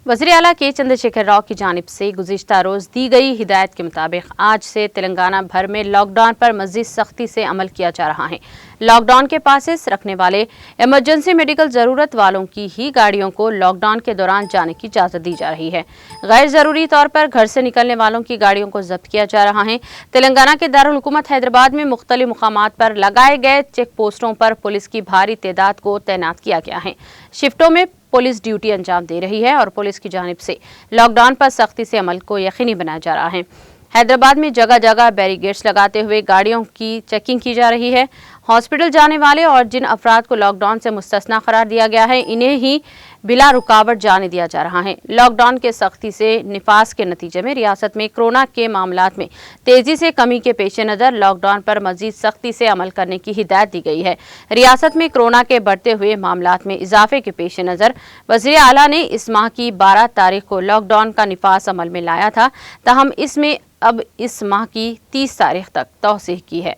वज़ीर आला के चंद्रशेखर राव की जानिब से गुज़िश्ता रोज़ दी गई हिदायत के मुताबिक आज से तेलंगाना भर में लॉकडाउन पर मज़ीद सख्ती से अमल किया जा रहा है। लॉकडाउन के पासेस रखने वाले इमरजेंसी मेडिकल ज़रूरत वालों की ही गाड़ियों को लॉकडाउन के दौरान जाने की इजाज़त दी जा रही है। गैर ज़रूरी तौर पर घर से निकलने वालों की गाड़ियों को जब्त किया जा रहा है। तेलंगाना के दारुल हुकूमत हैदराबाद में मुख्तलिफ मुकामात पर लगाए गए चेक पोस्टों पर पुलिस की भारी तादाद को तैनात किया गया है। शिफ्टों में पुलिस ड्यूटी अंजाम दे रही है और पुलिस की जानिब से लॉकडाउन पर सख्ती से अमल को यकीनी बनाया जा रहा है। हैदराबाद में जगह जगह बैरिकेड्स लगाते हुए गाड़ियों की चेकिंग की जा रही है। हॉस्पिटल जाने वाले और जिन अफराद को लॉकडाउन से मुस्तस्ना करार दिया गया है, इन्हें ही बिला रुकावट जाने दिया जा रहा है। लॉकडाउन के सख्ती से निफाज के नतीजे में रियासत में कोरोना के मामलात में तेजी से कमी के पेश नज़र लॉकडाउन पर मजीद सख्ती से अमल करने की हिदायत दी गई है। रियासत में कोरोना के बढ़ते हुए मामलात में इजाफे के पेश नज़र वज़ीर आला ने इस माह की 12 तारीख को लॉकडाउन का निफाज अमल में लाया था, ताहम इसमें अब इस माह की 30 तारीख तक तौसीह की है।